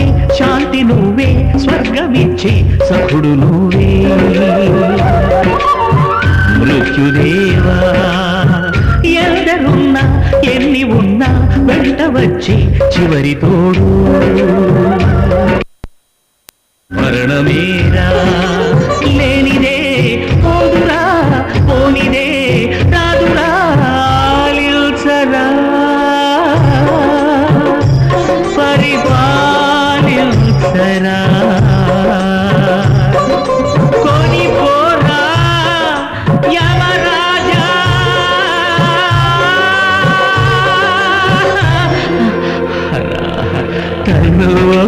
నువ్వే, శాంతి నువ్వే, స్వర్గమిచ్చే సఖుడు నువ్వే. మృత్యుదేవా ఎందరున్నా ఎన్ని ఉన్నా వెంట వచ్చి చివరి తోడు. మరణమేరా లేనిదే పోదురా, పోనిదే రాదురా, ఆలిల్చరా పరిపాలిల్చరా. కొనిపోరా యమరాజా, తనువా